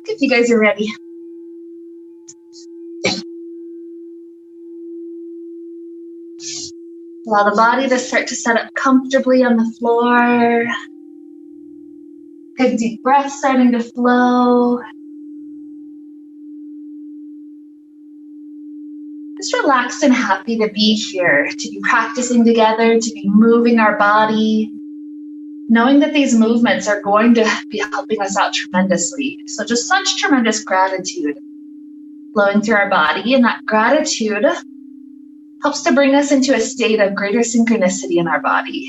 if you guys are ready. Allow the body to start to set up comfortably on the floor. Good deep breath starting to flow. Just relaxed and happy to be here, to be practicing together, to be moving our body, knowing that these movements are going to be helping us out tremendously. So just such tremendous gratitude flowing through our body, and that gratitude helps to bring us into a state of greater synchronicity in our body.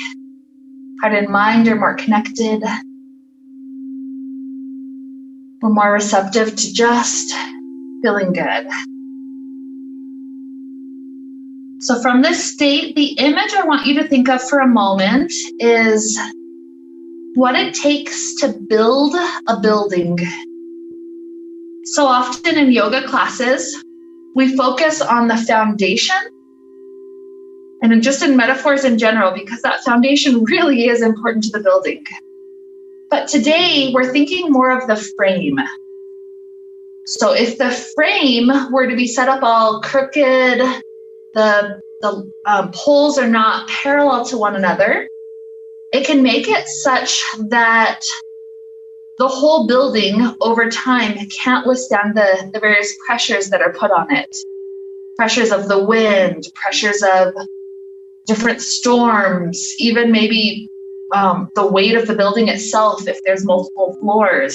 Heart and mind are more connected. We're more receptive to just feeling good. So from this state, the image I want you to think of for a moment is what it takes to build a building. So often in yoga classes, we focus on the foundation and just in metaphors in general, because that foundation really is important to the building. But today we're thinking more of the frame. So if the frame were to be set up all crooked, the poles are not parallel to one another, it can make it such that the whole building over time can't withstand the various pressures that are put on it. Pressures of the wind, pressures of different storms, even maybe the weight of the building itself if there's multiple floors.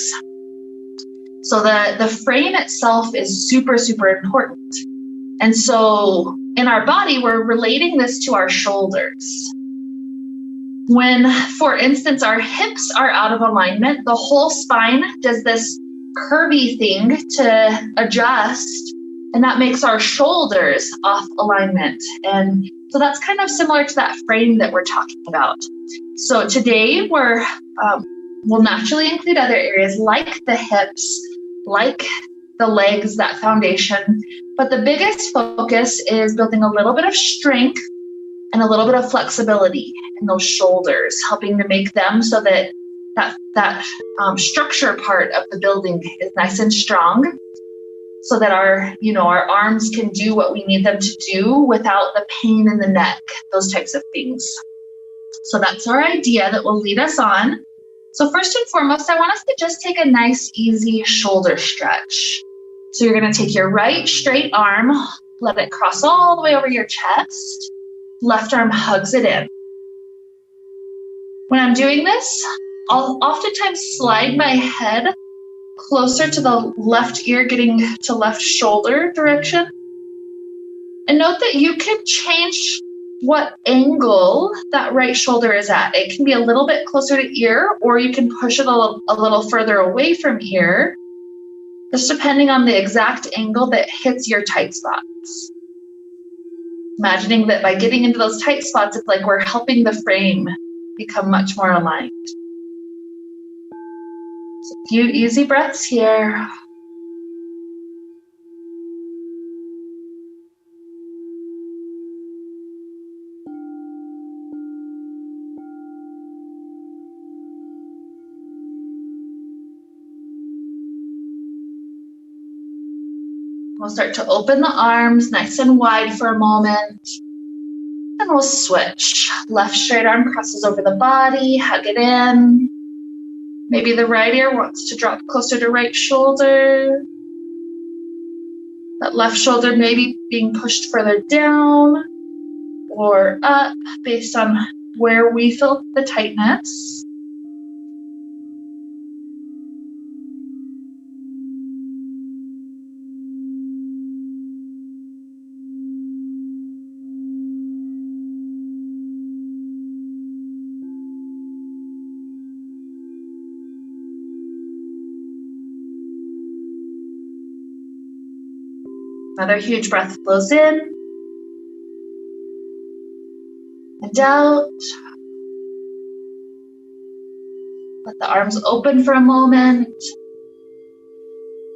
So the frame itself is super, super important. And so in our body, we're relating this to our shoulders. When, for instance, our hips are out of alignment, the whole spine does this curvy thing to adjust, and that makes our shoulders off alignment. And so that's kind of similar to that frame that we're talking about. So today we'll naturally include other areas like the hips, like the legs, that foundation. But the biggest focus is building a little bit of strength and a little bit of flexibility in those shoulders, helping to make them so that structure part of the building is nice and strong, so that our arms can do what we need them to do without the pain in the neck, those types of things. So that's our idea that will lead us on. So first and foremost, I want us to just take a nice, easy shoulder stretch. So you're going to take your right straight arm, let it cross all the way over your chest. Left arm hugs it in. When I'm doing this, I'll oftentimes slide my head closer to the left ear, getting to left shoulder direction. And note that you can change what angle that right shoulder is at. It can be a little bit closer to ear, or you can push it a little further away from ear, just depending on the exact angle that hits your tight spots. Imagining that by getting into those tight spots, it's like we're helping the frame become much more aligned. So a few easy breaths here. We'll start to open the arms nice and wide for a moment. And we'll switch. Left straight arm crosses over the body, hug it in. Maybe the right ear wants to drop closer to right shoulder. That left shoulder maybe being pushed further down or up based on where we feel the tightness. Another huge breath flows in and out. Let the arms open for a moment.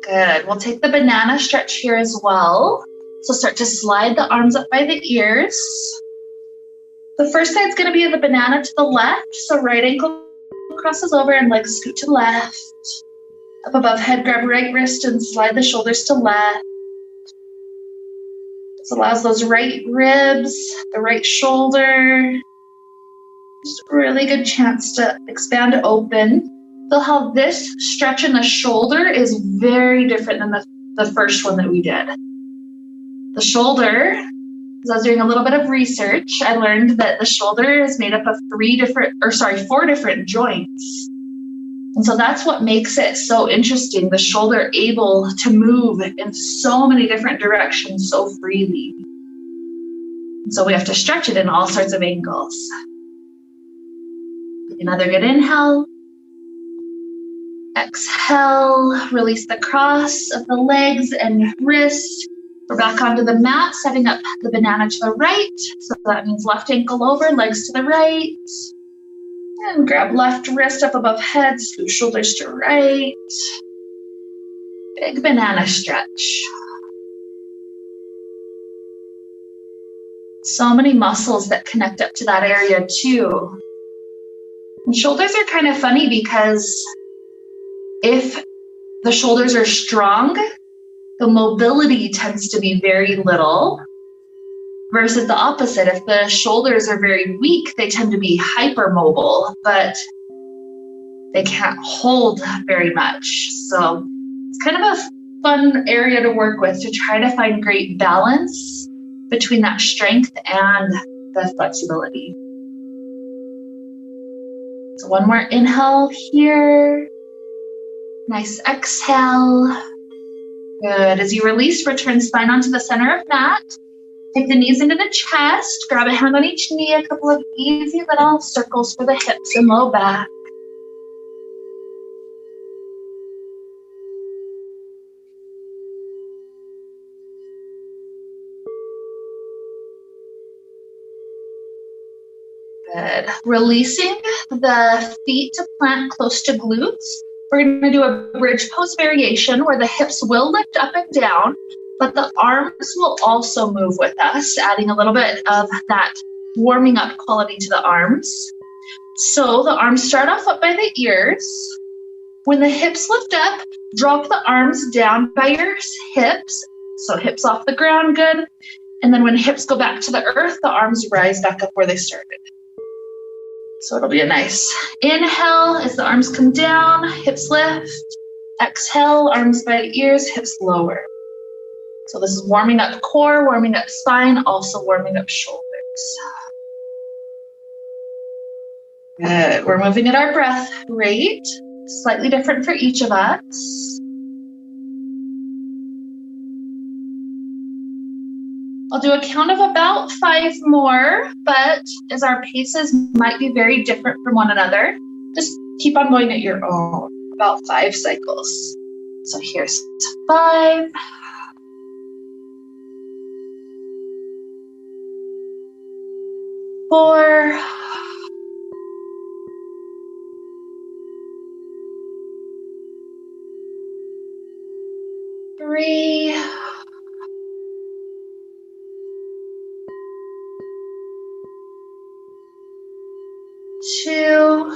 Good. We'll take the banana stretch here as well. So start to slide the arms up by the ears. The first side's going to be the banana to the left. So right ankle crosses over and legs scoot to the left. Up above head, grab right wrist and slide the shoulders to left. This allows those right ribs, the right shoulder, just a really good chance to expand open. Feel how this stretch in the shoulder is very different than the first one that we did. The shoulder, as I was doing a little bit of research, I learned that the shoulder is made up of four different joints. And so that's what makes it so interesting, the shoulder able to move in so many different directions so freely. And so we have to stretch it in all sorts of angles. Another good inhale. Exhale, release the cross of the legs and wrists. We're back onto the mat, setting up the banana to the right. So that means left ankle over, legs to the right. And grab left wrist up above head, scoot shoulders to right. Big banana stretch. So many muscles that connect up to that area too. And shoulders are kind of funny because if the shoulders are strong, the mobility tends to be very little, versus the opposite. If the shoulders are very weak, they tend to be hypermobile, but they can't hold very much. So it's kind of a fun area to work with to try to find great balance between that strength and the flexibility. So one more inhale here. Nice exhale. Good. As you release, return spine onto the center of mat. Take the knees into the chest. Grab a hand on each knee. A couple of easy little circles for the hips and low back. Good. Releasing the feet to plant close to glutes. We're going to do a bridge pose variation where the hips will lift up and down, but the arms will also move with us, adding a little bit of that warming up quality to the arms. So the arms start off up by the ears. When the hips lift up, drop the arms down by your hips. So hips off the ground, good. And then when hips go back to the earth, the arms rise back up where they started. So it'll be a nice inhale as the arms come down, hips lift. Exhale, arms by ears, hips lower. So this is warming up core, warming up spine, also warming up shoulders. Good. We're moving at our breath rate, slightly different for each of us. I'll do a count of about 5 more, but as our paces might be very different from one another, just keep on going at your own, about 5 cycles. So here's 5. 4. 3. 2.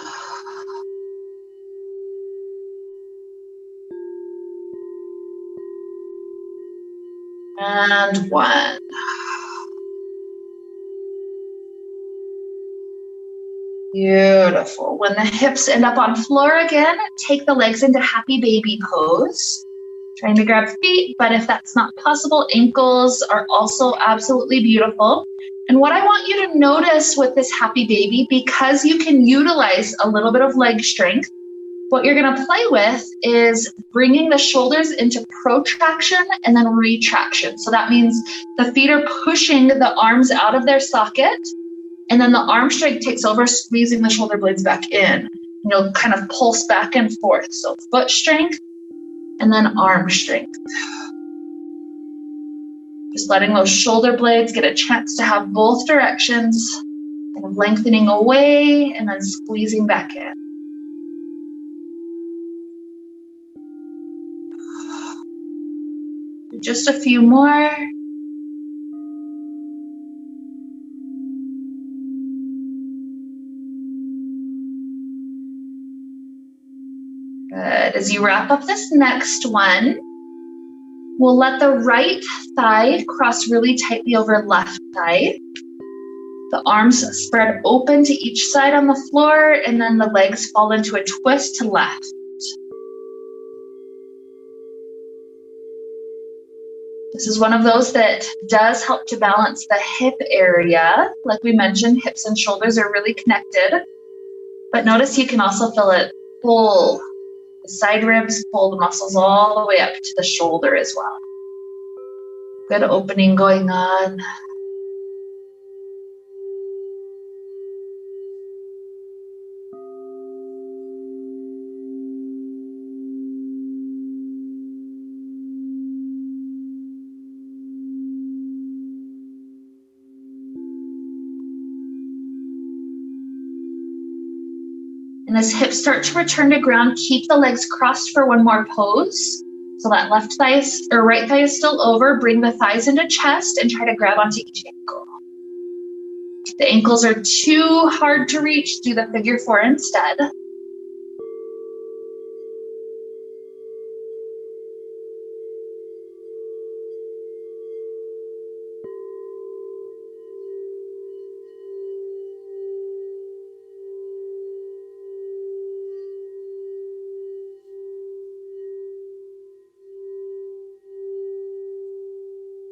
And 1. Beautiful. When the hips end up on floor again, take the legs into happy baby pose. Trying to grab feet, but if that's not possible, ankles are also absolutely beautiful. And what I want you to notice with this happy baby, because you can utilize a little bit of leg strength, what you're going to play with is bringing the shoulders into protraction and then retraction. So that means the feet are pushing the arms out of their socket, and then the arm strength takes over, squeezing the shoulder blades back in. You'll kind of pulse back and forth. So foot strength and then arm strength. Just letting those shoulder blades get a chance to have both directions, kind of lengthening away and then squeezing back in. Just a few more. Good. Good. As you wrap up this next one, we'll let the right thigh cross really tightly over left thigh. The arms spread open to each side on the floor, and then the legs fall into a twist to left. This is one of those that does help to balance the hip area. Like we mentioned, hips and shoulders are really connected. But notice you can also feel it pull the side ribs, pull the muscles all the way up to the shoulder as well. Good opening going on. And as hips start to return to ground, keep the legs crossed for one more pose. So that left thigh or right thigh is still over. Bring the thighs into chest and try to grab onto each ankle. If the ankles are too hard to reach, do the figure four instead.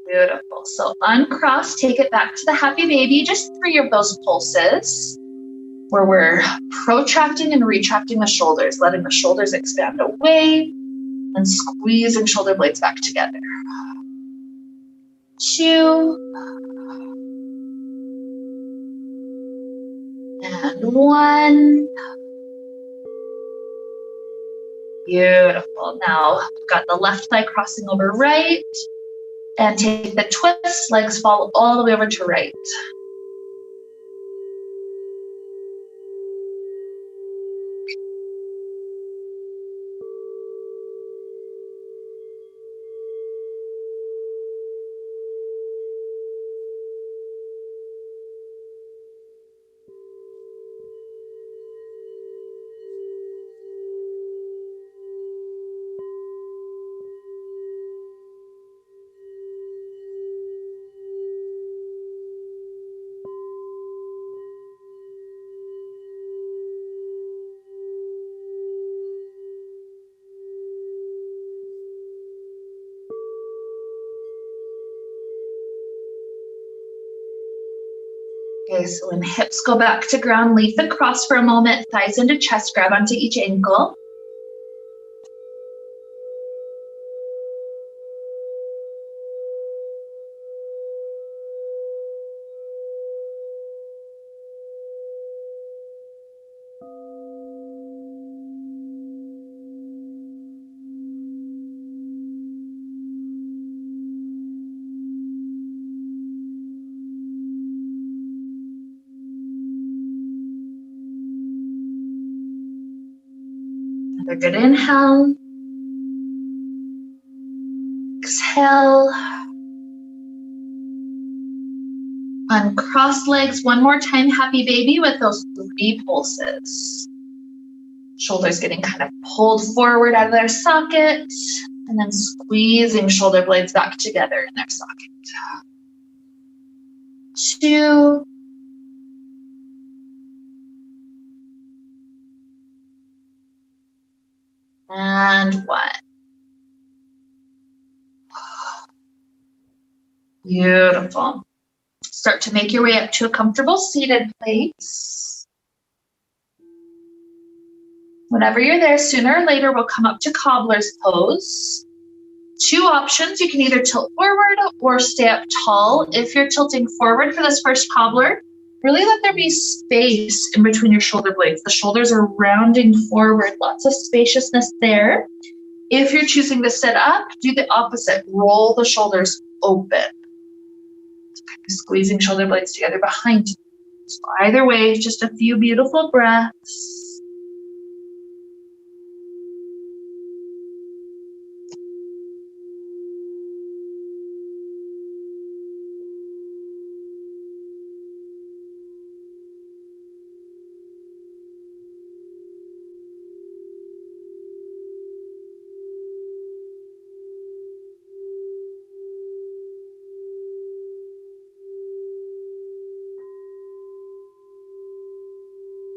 Beautiful. So uncross, take it back to the happy baby. Just 3 of those pulses where we're protracting and retracting the shoulders, letting the shoulders expand away and squeezing shoulder blades back together. 2 and 1. Beautiful. Now we've got the left thigh crossing over right. And take the twist, legs fall all the way over to right. Okay, so when hips go back to ground, leave the cross for a moment, thighs into chest, grab onto each ankle. Another good inhale. Exhale. Uncross legs one more time, happy baby, with those 3 pulses. Shoulders getting kind of pulled forward out of their sockets, and then squeezing shoulder blades back together in their socket. 2. And 1. Beautiful. Start to make your way up to a comfortable seated place. Whenever you're there, sooner or later, we'll come up to Cobbler's pose. 2 options. You can either tilt forward or stay up tall. If you're tilting forward for this first Cobbler, really let there be space in between your shoulder blades. The shoulders are rounding forward, lots of spaciousness there. If you're choosing to sit up, do the opposite. Roll the shoulders open. Squeezing shoulder blades together behind you. So either way, just a few beautiful breaths.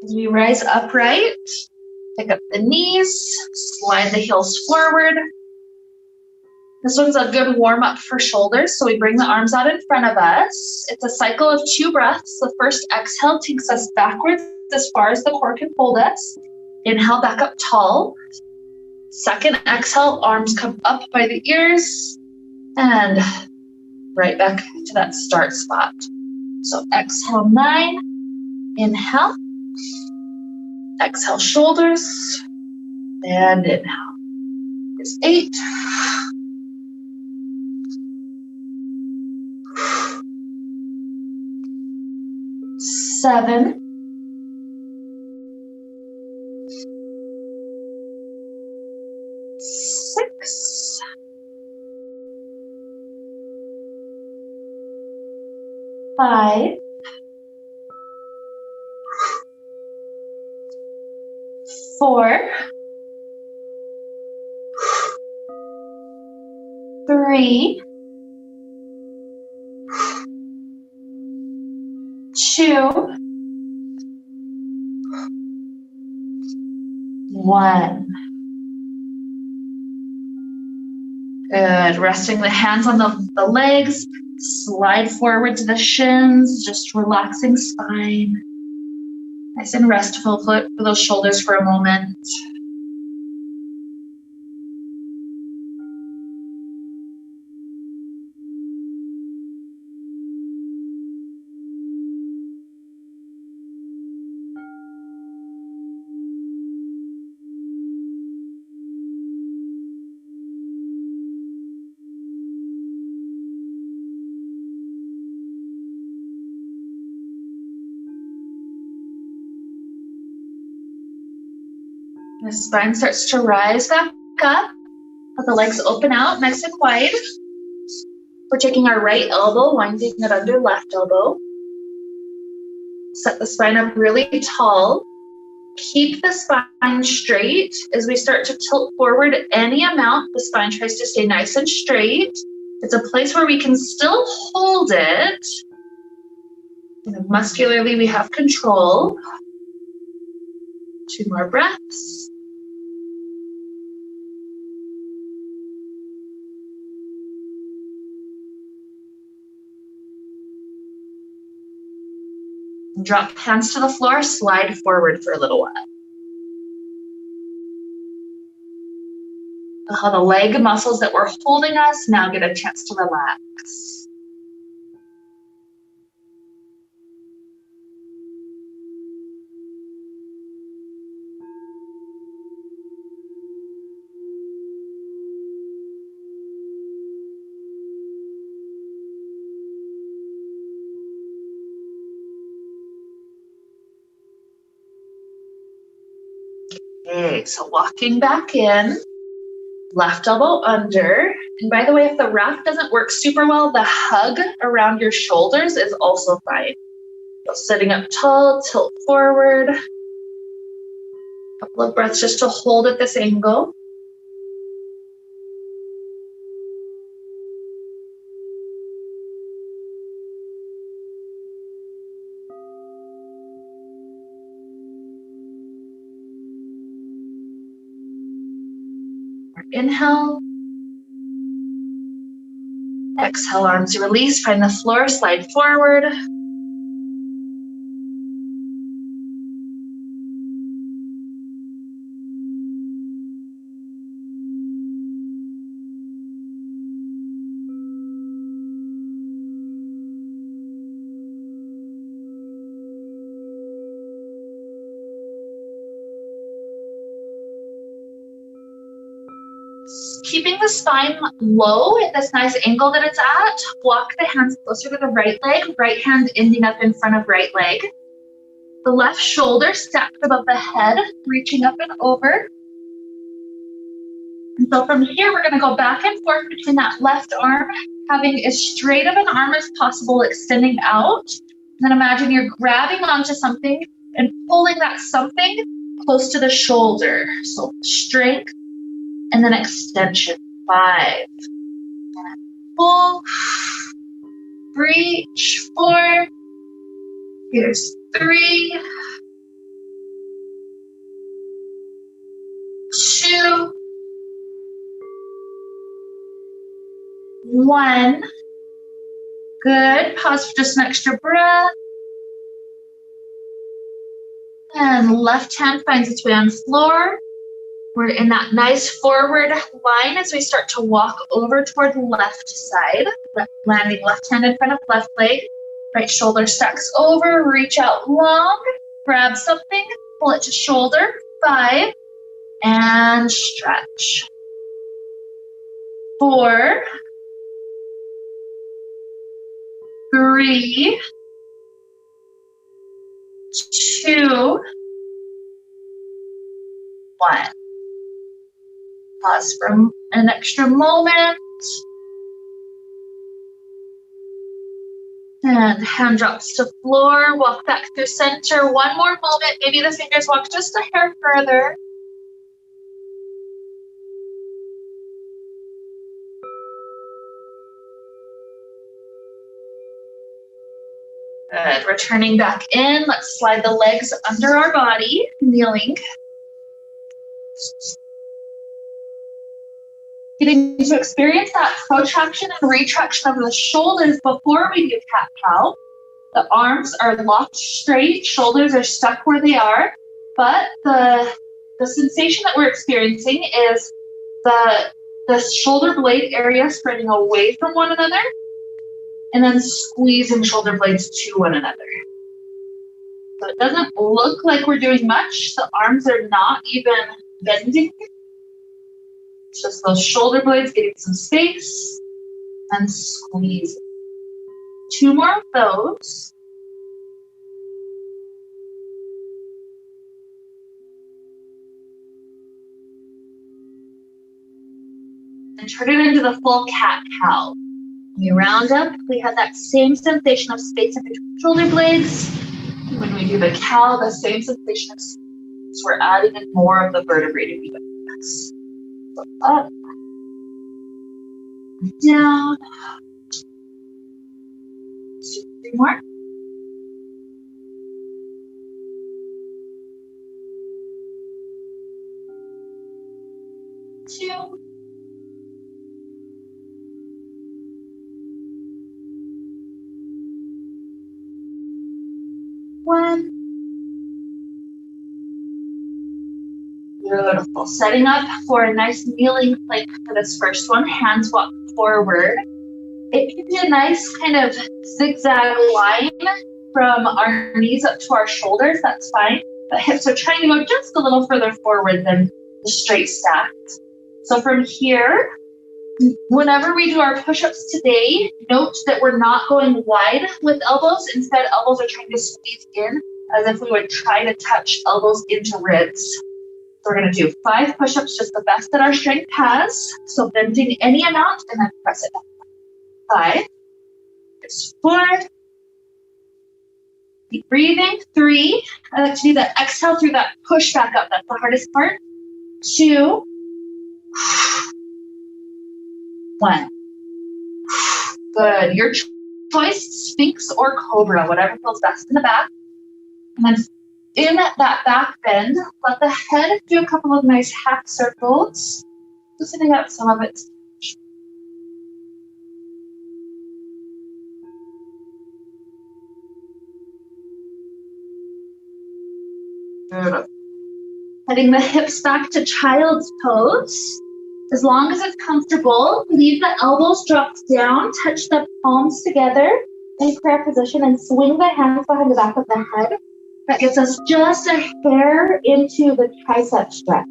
As we rise upright, pick up the knees, slide the heels forward. This one's a good warm up for shoulders, so we bring the arms out in front of us. It's a cycle of 2 breaths. The first exhale takes us backwards as far as the core can hold us. Inhale, back up tall. Second exhale, arms come up by the ears and right back to that start spot. So exhale 9, inhale. Exhale shoulders and inhale. Is 8. 7. 6. 5. 4. 3. 2. 1. Good. Resting the hands on the legs. Slide forward to the shins. Just relaxing spine. Nice and restful for those shoulders for a moment. The spine starts to rise back up. Let the legs open out nice and wide. We're taking our right elbow, winding it under left elbow. Set the spine up really tall. Keep the spine straight. As we start to tilt forward any amount, the spine tries to stay nice and straight. It's a place where we can still hold it. Muscularly, we have control. 2 more breaths. Drop hands to the floor, slide forward for a little while. How the leg muscles that were holding us now get a chance to relax. Okay, so walking back in, left elbow under. And by the way, if the wrap doesn't work super well, the hug around your shoulders is also fine. So sitting up tall, tilt forward. Couple of breaths just to hold at this angle. Inhale. Exhale, arms release, find the floor, slide forward. Keeping the spine low at this nice angle that it's at, walk the hands closer to the right leg, right hand ending up in front of right leg. The left shoulder stacked above the head, reaching up and over. And so from here, we're gonna go back and forth between that left arm, having as straight of an arm as possible, extending out. And then imagine you're grabbing onto something and pulling that something close to the shoulder. So strength. And then extension, 5. Pull, reach, 4. Here's 3, 1. Good. Pause for just an extra breath. And left hand finds its way on the floor. We're in that nice forward line as we start to walk over toward the left side, landing left hand in front of left leg. Right shoulder stacks over, reach out long, grab something, pull it to shoulder. 5, and stretch. 4, 3, 2, 1. Pause for an extra moment. And hand drops to floor. Walk back through center. One more moment. Maybe the fingers walk just a hair further. Good. Returning back in. Let's slide the legs under our body, kneeling. Getting to experience that protraction and retraction of the shoulders before we do cat-cow. The arms are locked straight, shoulders are stuck where they are, but the sensation that we're experiencing is the shoulder blade area spreading away from one another and then squeezing shoulder blades to one another. So it doesn't look like we're doing much. The arms are not even bending. It's just those shoulder blades getting some space and squeezing. 2 more of those. And turn it into the full cat-cow. When we round up, we have that same sensation of space in between shoulder blades. When we do the cow, the same sensation of space. So we're adding in more of the vertebrae to be with us. So up, down. 2, 3 more. Two. One. Beautiful. Setting up for a nice kneeling plank for this first one. Hands walk forward. It can be a nice kind of zigzag line from our knees up to our shoulders. That's fine. But hips are trying to go just a little further forward than the straight stacked. So from here, whenever we do our push-ups today, note that we're not going wide with elbows. Instead, elbows are trying to squeeze in as if we would try to touch elbows into ribs. So we're going to do 5 push-ups, just the best that our strength has. So bending any amount and then press it down. 5. It's 4. Keep breathing. 3. I like to do that exhale through that push back up. That's the hardest part. 2. 1. Good. Your choice, Sphinx or Cobra, whatever feels best in the back. And then in that back bend, let the head do a couple of nice half circles, loosening up some of its. Beautiful. Heading the hips back to child's pose. As long as it's comfortable, leave the elbows dropped down, touch the palms together in prayer position and swing the hands behind the back of the head. That gets us just a hair into the tricep stretch.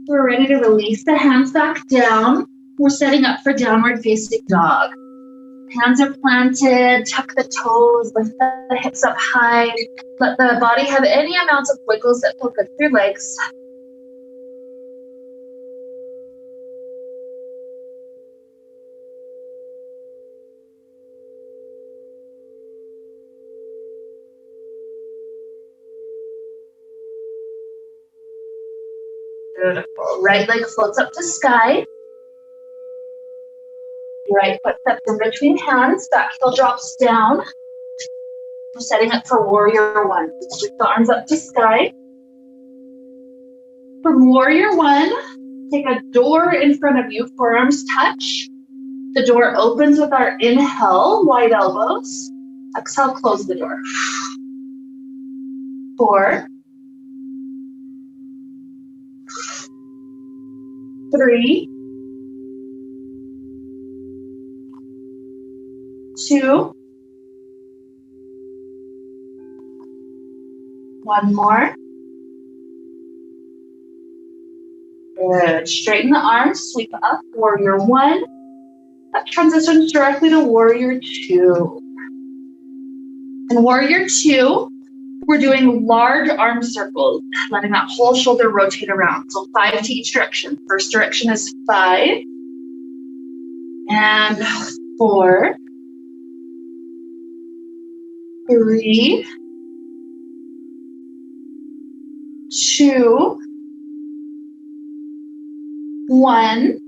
We're ready to release the hands back down. We're setting up for downward facing dog. Hands are planted, tuck the toes, lift the hips up high. Let the body have any amount of wiggles that feel good through legs. Beautiful. Right leg floats up to sky. Right foot steps in between hands. Back heel drops down. We're setting up for warrior one. Lift the arms up to sky. From warrior one, take a door in front of you. Forearms touch. The door opens with our inhale, wide elbows. Exhale, close the door. 4, 3, 2, 1 more. Good. Straighten the arms, sweep up, warrior one. That transitions directly to warrior two. In warrior two, we're doing large arm circles, letting that whole shoulder rotate around. So 5 to each direction. First direction is 5. And 4, 3, 2, 1.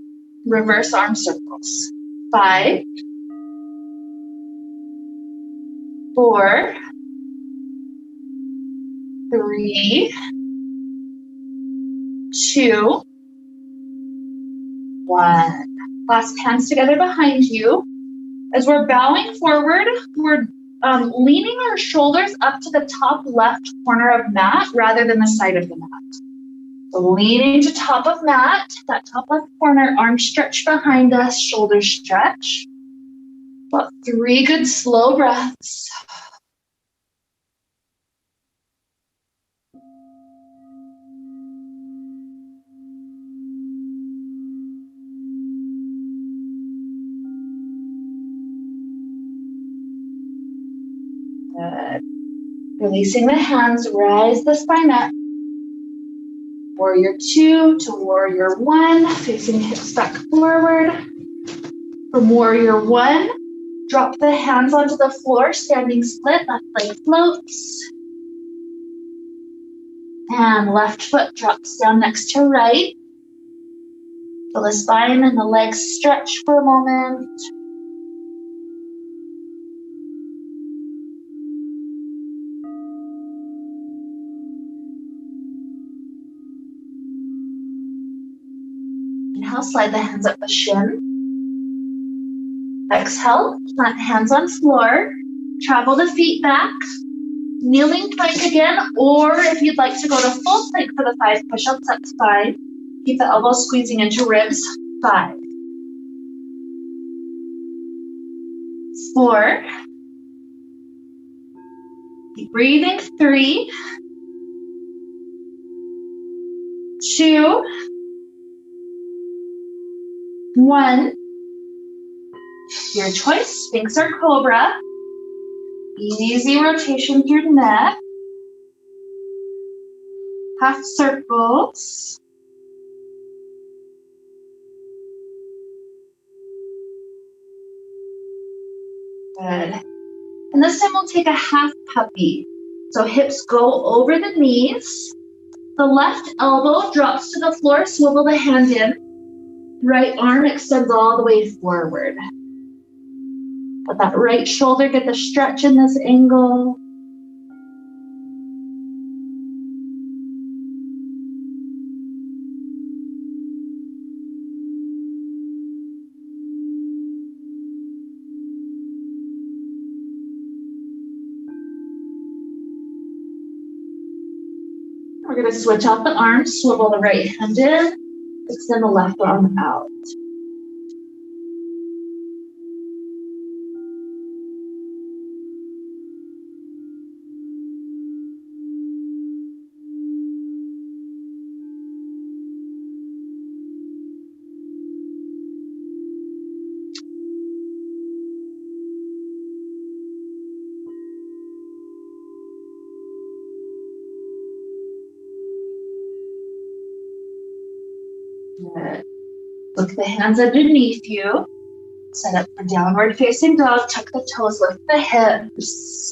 Reverse arm circles. 5, 4, 3, 2, 1. Clasp hands together behind you. As we're bowing forward, we're leaning our shoulders up to the top left corner of mat rather than the side of the mat. So leaning to top of mat, that top left corner, arms stretch behind us, shoulders stretch. About 3 good slow breaths. Good. Releasing the hands, rise the spine up. Warrior two to warrior one, facing hips back forward. From warrior one, drop the hands onto the floor, standing split, left leg floats. And left foot drops down next to right. Feel the spine and the legs stretch for a moment. Inhale, slide the hands up the shin. Exhale, plant hands on floor. Travel the feet back. Kneeling plank again, or if you'd like to go to full plank for the 5 push-ups, that's fine. Keep the elbows squeezing into ribs. 5, 4, keep breathing. 3, 2, 1. Your choice, Sphinx or Cobra. Easy rotation through the neck. Half circles. Good. And this time we'll take a half puppy. So hips go over the knees. The left elbow drops to the floor, swivel the hand in. Right arm extends all the way forward. Let that right shoulder get the stretch in this angle. We're going to switch out the arms, swivel the right hand in, extend the left arm out. Good. Look the hands underneath you. Set up for downward facing dog. Tuck the toes, lift the hips.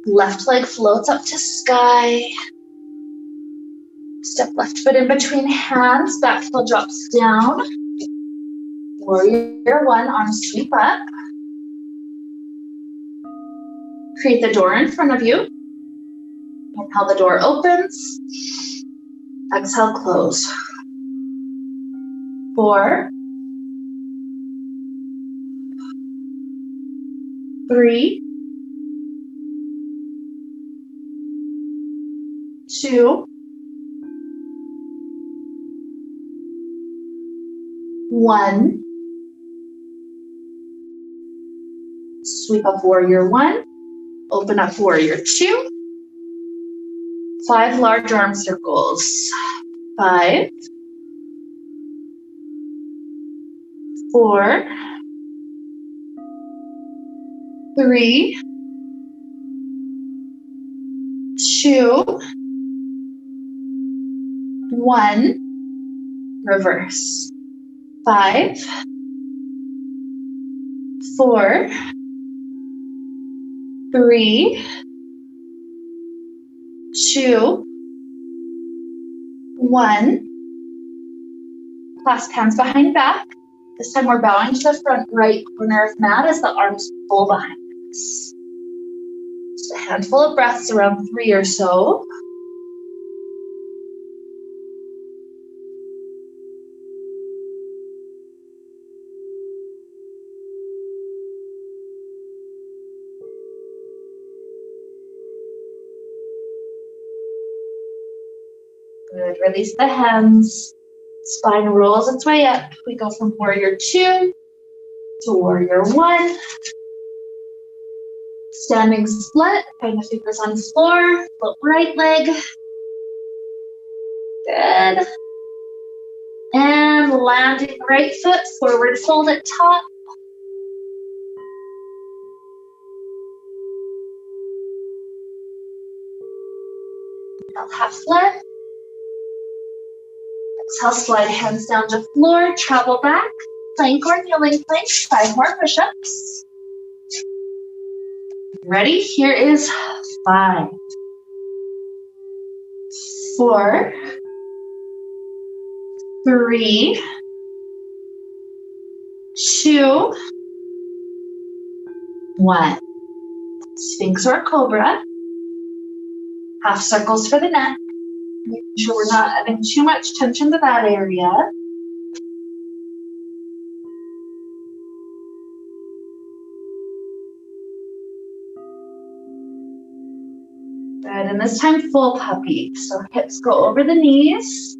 Left leg floats up to sky. Step left foot in between hands, back heel drops down. Warrior one, arms sweep up. Create the door in front of you. Inhale, the door opens. Exhale, close. 4, 3, 2, 1. Sweep up warrior one. Open up warrior two. 5 large arm circles. 5, 4, 3, 2, 1. Reverse. 5, 4, 3, 2, 1. Clasp hands behind back. This time we're bowing to the front right corner of mat as the arms pull behind us. Just a handful of breaths, around 3 or so. Good. Release the hands. Spine rolls its way up. We go from warrior two to warrior one. Standing split. Find the fingers on the floor. Flip right leg. Good. And landing right foot. Forward fold at top. Half lift. Exhale, slide hands down to floor, travel back, plank or kneeling plank, 5 more push-ups. Ready? Here is 5, 4, 3, 2, 1. Sphinx or cobra. Half circles for the neck. Make sure we're not adding too much tension to that area. Good, and this time full puppy. So hips go over the knees,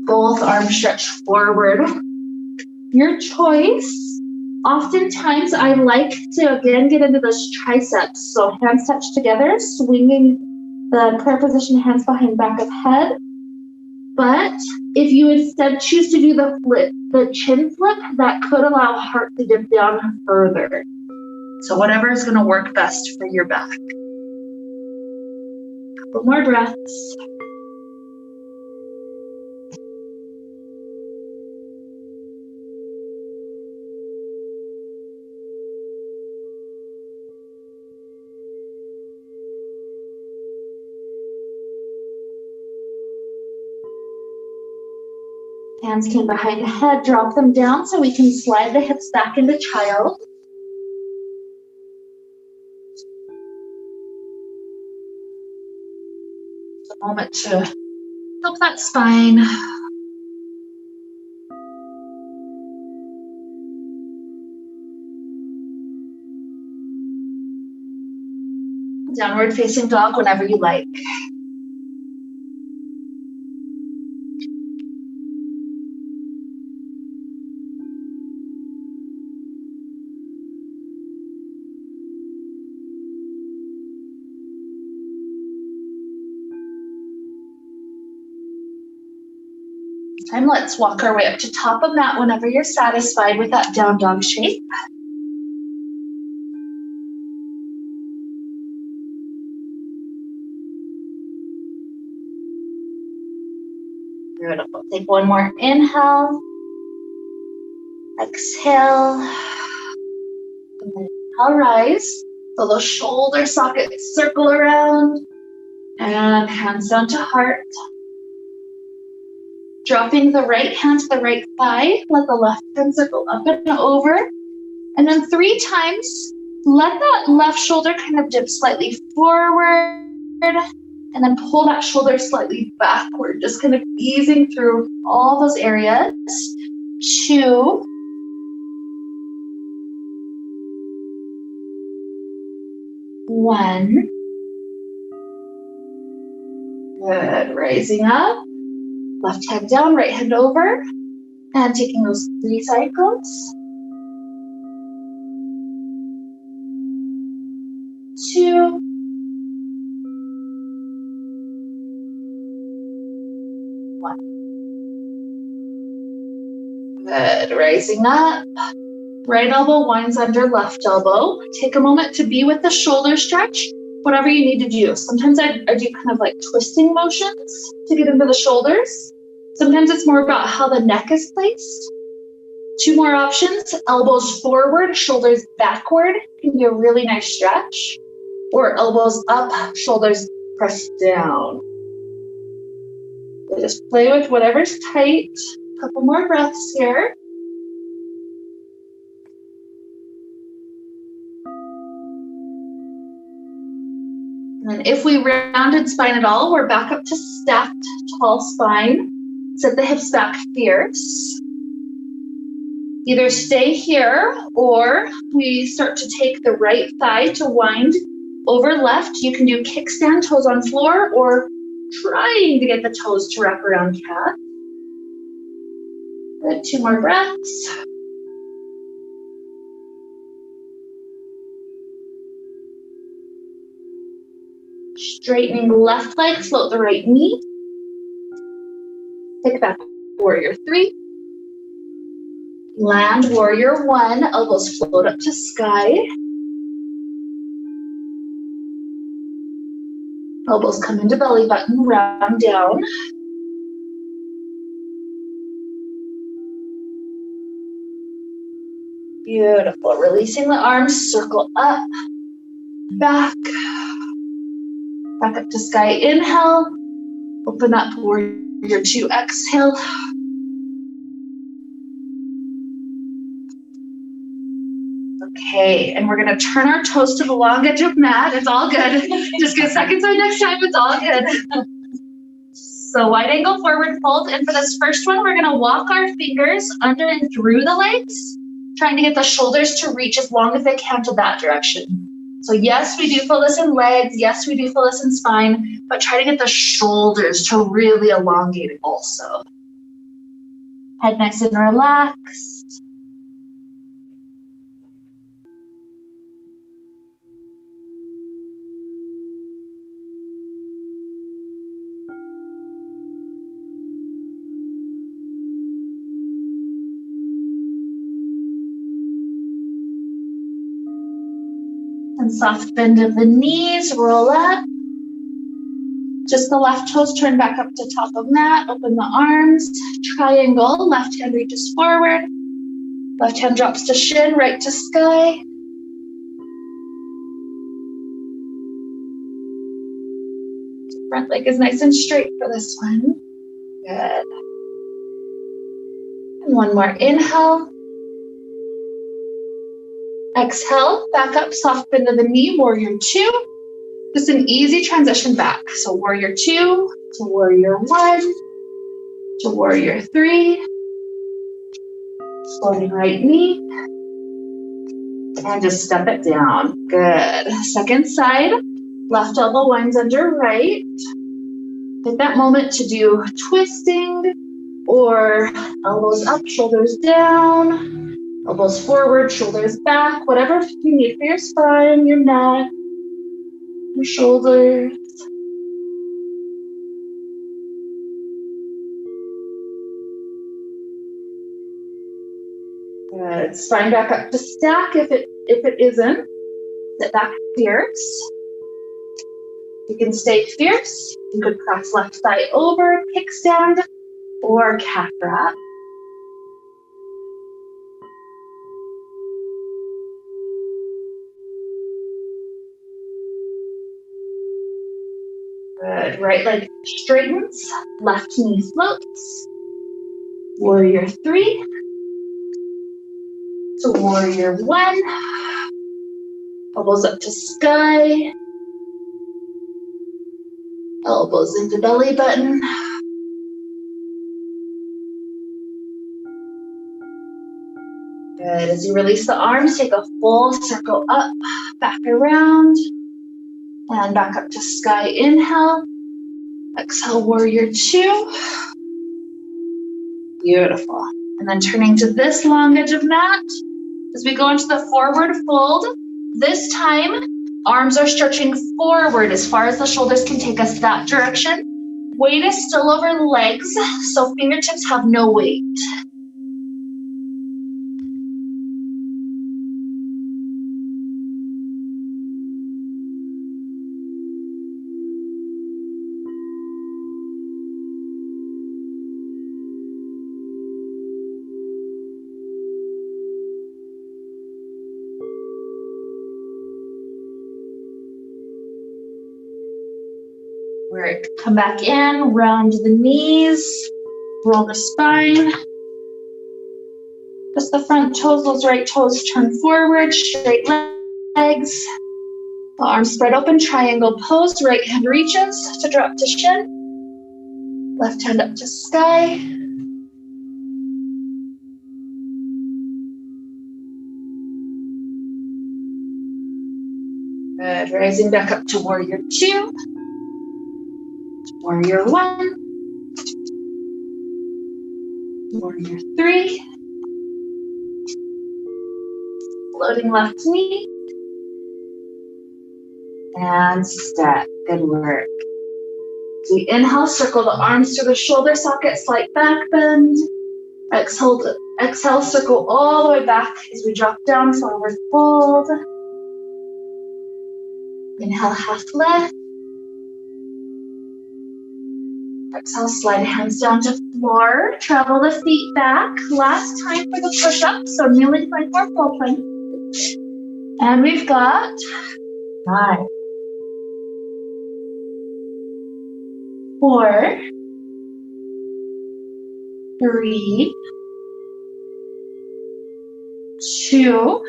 both arms stretch forward. Your choice. Oftentimes I like to again get into those triceps. So hands touch together, swinging the prayer position, hands behind back of head. But if you instead choose to do the flip, the chin flip, that could allow heart to dip down further. So whatever is going to work best for your back. Couple more breaths. Hands came behind the head, drop them down so we can slide the hips back into child. It's a moment to help that spine. Downward facing dog whenever you like. Time, let's walk our way up to top of mat whenever you're satisfied with that down dog shape. Beautiful. Take one more inhale. Exhale. And then inhale, rise. So those shoulder sockets circle around. And hands down to heart. Dropping the right hand to the right thigh, let the left hand circle up and over. And then 3 times, let that left shoulder kind of dip slightly forward and then pull that shoulder slightly backward, just kind of easing through all those areas. 2, 1. Good, rising up, left hand down, right hand over, and taking those 3 cycles. 2, 1. Good, rising up, right elbow winds under left elbow. Take a moment to be with the shoulder stretch, whatever you need to do. Sometimes I do kind of like twisting motions to get into the shoulders. Sometimes it's more about how the neck is placed. 2 more options, elbows forward, shoulders backward, can be a really nice stretch. Or elbows up, shoulders pressed down. So just play with whatever's tight. Couple more breaths here. And then if we rounded spine at all, we're back up to stacked tall spine. Set the hips back fierce. Either stay here or we start to take the right thigh to wind over left. You can do kickstand, toes on floor, or trying to get the toes to wrap around cat. Good, 2 more breaths. Straightening the left leg, float the right knee. Pick back warrior 3. Land warrior 1, elbows float up to sky. Elbows come into belly button, round down. Beautiful, releasing the arms, circle up, back up to sky, inhale, open up, warrior 2, exhale. Okay, and we're gonna turn our toes to the long edge of mat. It's all good. Just get second side next time, it's all good. So wide angle forward fold, and for this first one, we're gonna walk our fingers under and through the legs, trying to get the shoulders to reach as long as they can to that direction. So yes, we do feel this in legs, yes, we do feel this in spine, but try to get the shoulders to really elongate also. Head nice and relaxed. And soft bend of the knees, roll up. Just the left toes turn back up to top of mat, open the arms, triangle, left hand reaches forward, left hand drops to shin, right to sky. Front leg is nice and straight for this one. Good. And one more inhale. Exhale, back up, soft bend of the knee, warrior 2. Just an easy transition back. So warrior 2 to warrior 1 to warrior 3. Floating right knee. And just step it down. Good. Second side, left elbow winds under right. Take that moment to do twisting or elbows up, shoulders down. Elbows forward, shoulders back, whatever you need for your spine, your neck, your shoulders. Good. Spine back up to stack if it isn't. Sit back fierce. You can stay fierce. You could press left thigh over, kickstand, or cat wrap. Good. Right leg straightens, left knee floats. Warrior 3 to Warrior 1. Elbows up to sky. Elbows into belly button. Good. As you release the arms, take a full circle up, back around, and back up to sky. Inhale. Exhale, Warrior 2. Beautiful. And then turning to this long edge of mat. As we go into the forward fold, this time, arms are stretching forward as far as the shoulders can take us that direction. Weight is still over the legs, so fingertips have no weight. Come back in, round the knees, roll the spine. Just the front toes, those right toes turn forward, straight legs. The arms spread open, triangle pose. Right hand reaches to drop to shin. Left hand up to sky. Good, rising back up to Warrior 2. Warrior 1, Warrior 3, floating left knee, and step. Good work. So we inhale, circle the arms to the shoulder socket, slight back bend. Exhale, circle all the way back as we drop down, forward fold. Inhale, half lift. Exhale, slide hands down to floor. Travel the feet back. Last time for the push-up. So kneeling plank or full plank. And we've got 5, 4, 3, 2,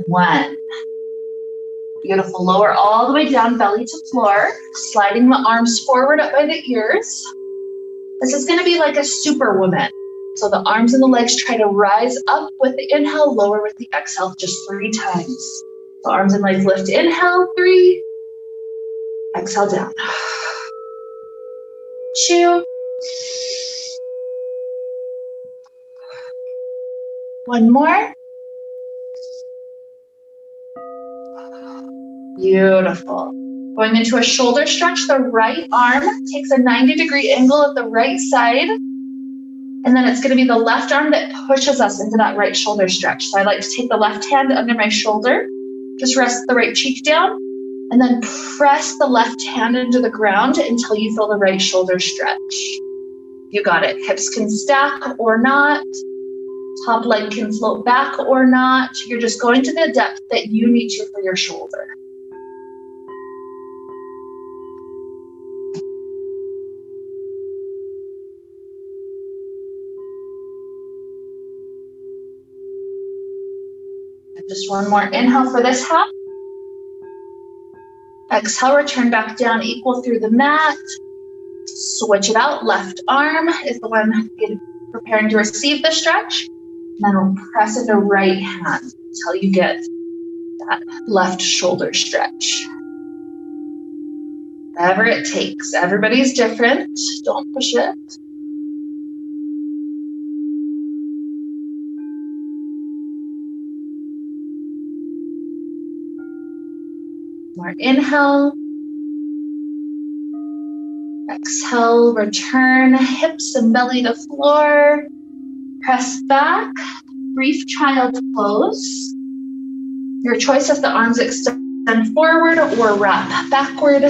1. Beautiful. Lower all the way down, belly to floor, sliding the arms forward up by the ears. This is going to be like a superwoman. So the arms and the legs try to rise up with the inhale, lower with the exhale, just 3 times. So arms and legs lift, inhale, 3, exhale down. 2, 1 more. Beautiful. Going into a shoulder stretch, the right arm takes a 90-degree angle at the right side. And then it's going to be the left arm that pushes us into that right shoulder stretch. So I like to take the left hand under my shoulder, just rest the right cheek down, and then press the left hand into the ground until you feel the right shoulder stretch. You got it. Hips can stack or not. Top leg can float back or not. You're just going to the depth that you need to for your shoulder. Just one more inhale for this half. Exhale, return back down, equal through the mat. Switch it out. Left arm is the one preparing to receive the stretch. And then we'll press into right hand until you get that left shoulder stretch. Whatever it takes. Everybody's different. Don't push it. More inhale. Exhale, return hips and belly to floor. Press back, brief child pose. Your choice if the arms extend forward or wrap backward.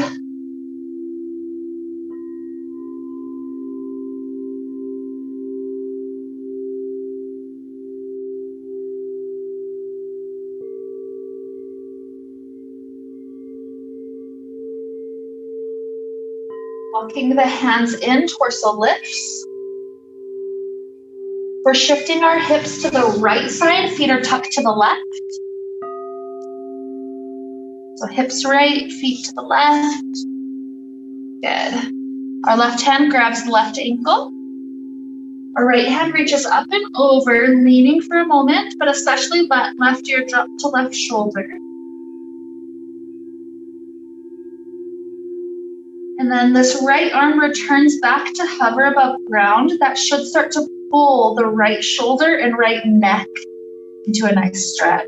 Walking the hands in, torso lifts. We're shifting our hips to the right side, feet are tucked to the left. So hips right, feet to the left. Good. Our left hand grabs the left ankle. Our right hand reaches up and over, leaning for a moment, but especially left ear drop to left shoulder. And then this right arm returns back to hover above ground. That should start to pull the right shoulder and right neck into a nice stretch.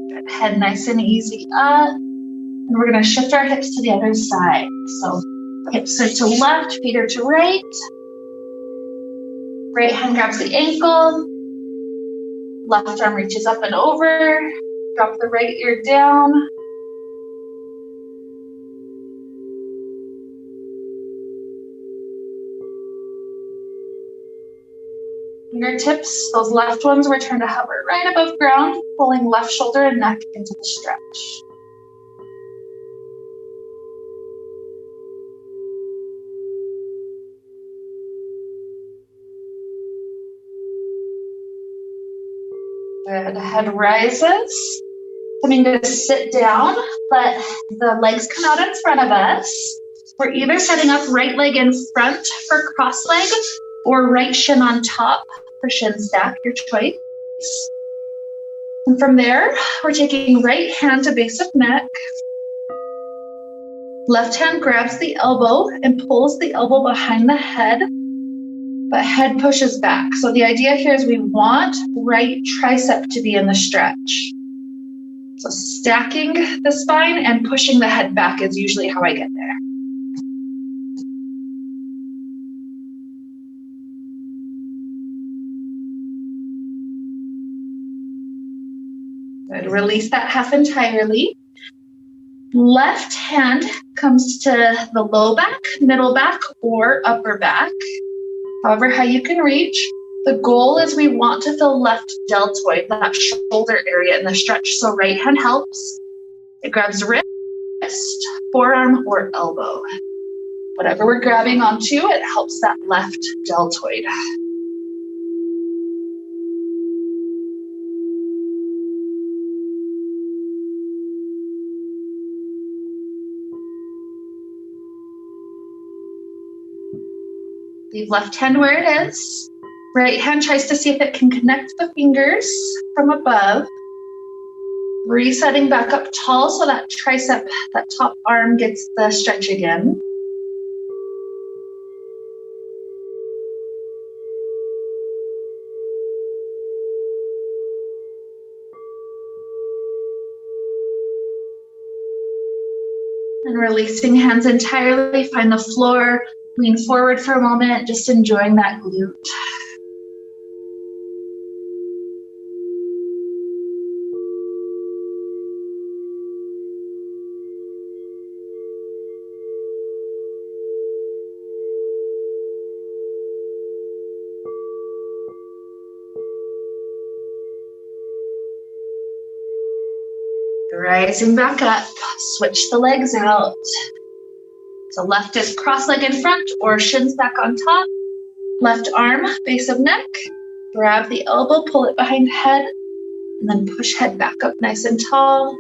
Good. Head nice and easy up. And we're going to shift our hips to the other side. So hips are to left, feet are to right. Right hand grabs the ankle. Left arm reaches up and over. Drop the right ear down. Fingertips, those left ones return to hover right above ground, pulling left shoulder and neck into the stretch. Good. Head rises. Coming to sit down, let the legs come out in front of us. We're either setting up right leg in front for cross leg or right shin on top for shin stack, your choice. And from there, we're taking right hand to base of neck. Left hand grabs the elbow and pulls the elbow behind the head, but head pushes back. So the idea here is we want right tricep to be in the stretch. So stacking the spine and pushing the head back is usually how I get there. Good. Release that half entirely. Left hand comes to the low back, middle back, or upper back. However high you can reach. The goal is we want to feel left deltoid, that shoulder area in the stretch. So right hand helps. It grabs wrist, forearm, or elbow. Whatever we're grabbing onto, it helps that left deltoid. Leave left hand where it is. Right hand tries to see if it can connect the fingers from above. Resetting back up tall so that tricep, that top arm gets the stretch again. And releasing hands entirely, find the floor, lean forward for a moment, just enjoying that glute. Rising back up, switch the legs out. So left is cross-leg in front or shins back on top. Left arm, base of neck. Grab the elbow, pull it behind head, and then push head back up nice and tall.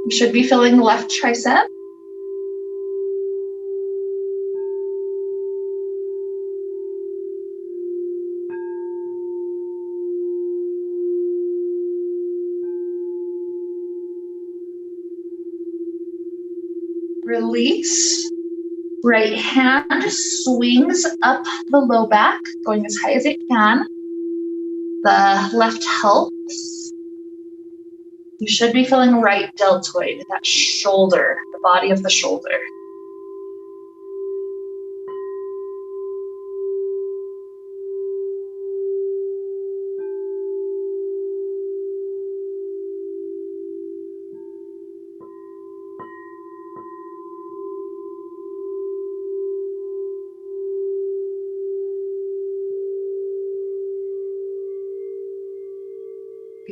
You should be feeling the left tricep. Release. Right hand swings up the low back, going as high as it can. The left helps. You should be feeling right deltoid, that shoulder, the body of the shoulder.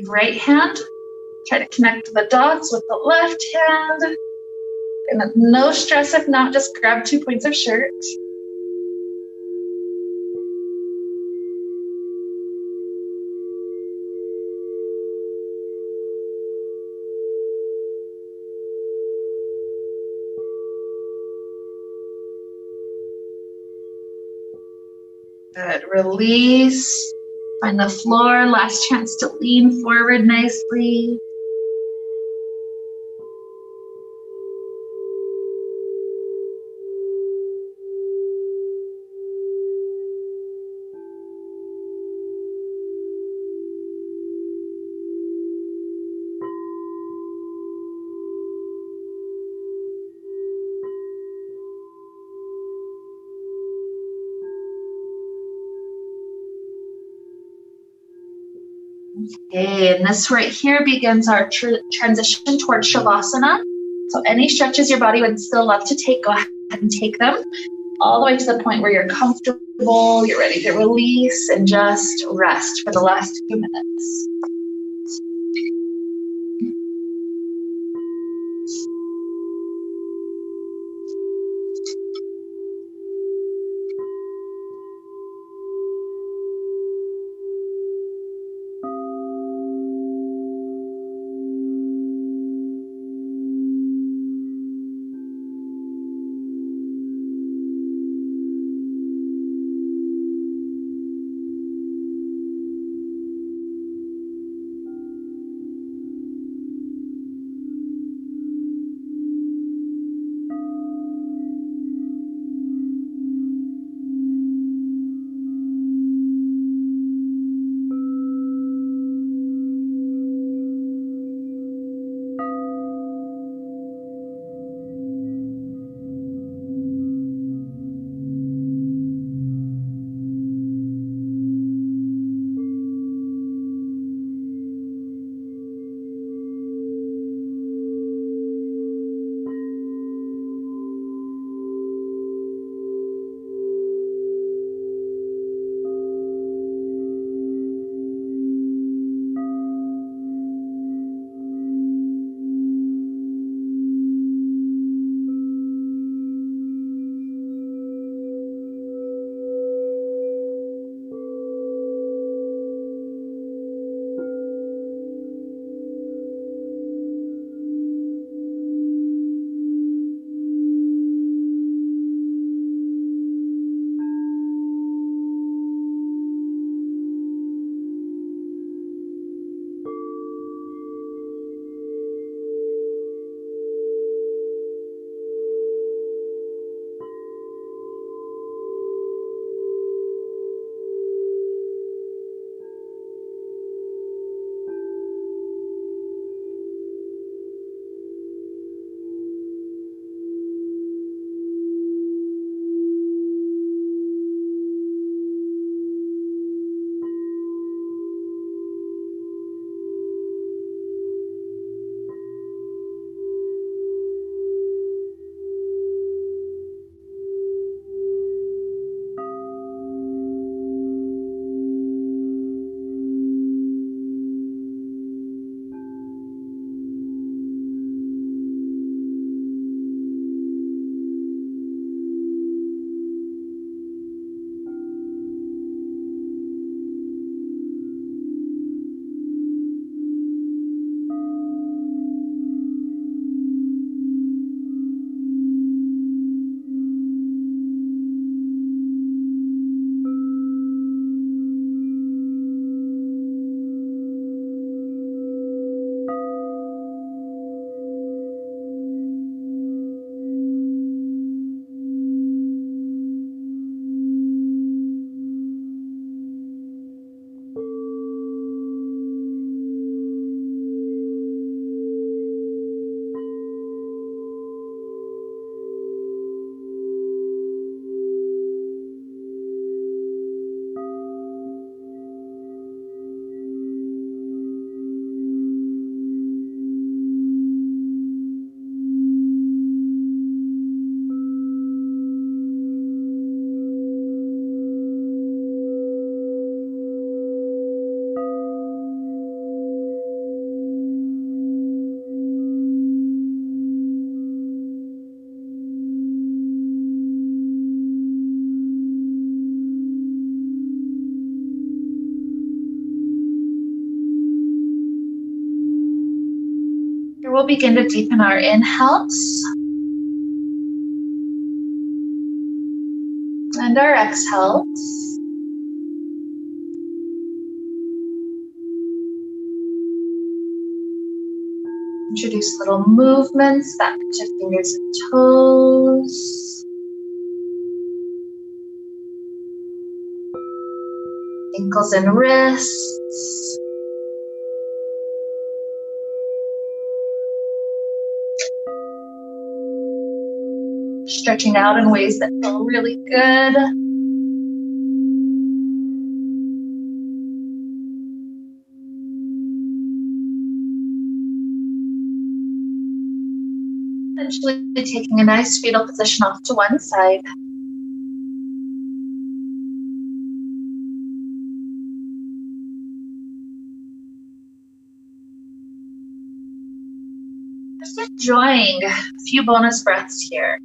Right hand. Try to connect the dots with the left hand. And no stress if not, just grab 2 points of shirt. Good. Release. Find the floor. Last chance to lean forward nicely. Okay, and this right here begins our transition towards Shavasana. So any stretches your body would still love to take, go ahead and take them all the way to the point where you're comfortable, you're ready to release, and just rest for the last few minutes. Here we'll begin to deepen our inhales and our exhales. Introduce little movements back to fingers and toes. Ankles and wrists. Stretching out in ways that feel really good. Eventually taking a nice fetal position off to one side. Just enjoying a few bonus breaths here.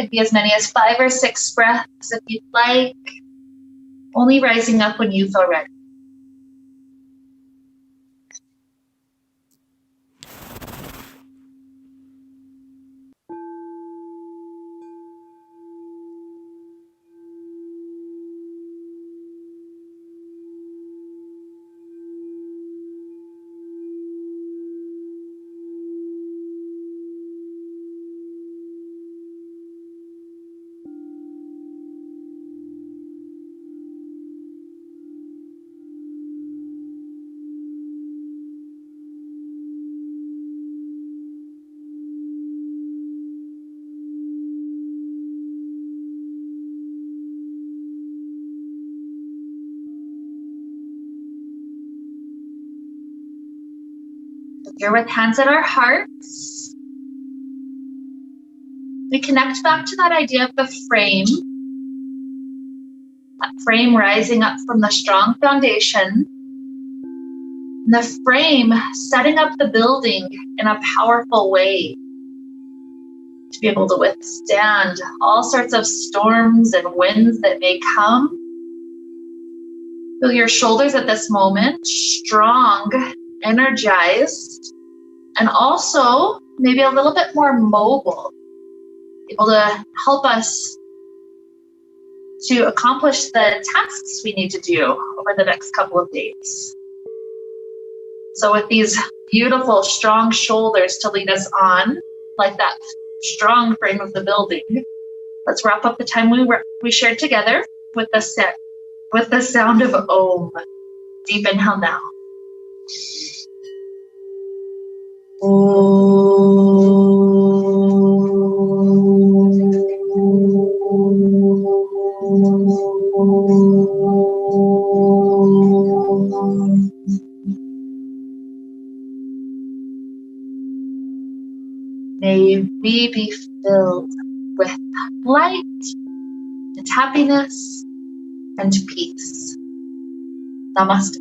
Could be as many as 5 or 6 breaths if you'd like. Only rising up when you feel ready. Here with hands at our hearts, we connect back to that idea of the frame. That frame rising up from the strong foundation. And the frame setting up the building in a powerful way to be able to withstand all sorts of storms and winds that may come. Feel your shoulders at this moment strong, energized, and also maybe a little bit more mobile, able to help us to accomplish the tasks we need to do over the next couple of days. So with these beautiful, strong shoulders to lead us on, like that strong frame of the building, let's wrap up the time we shared together with the sound of Om. Deep inhale now. May we be filled with light and happiness and peace. Namaste.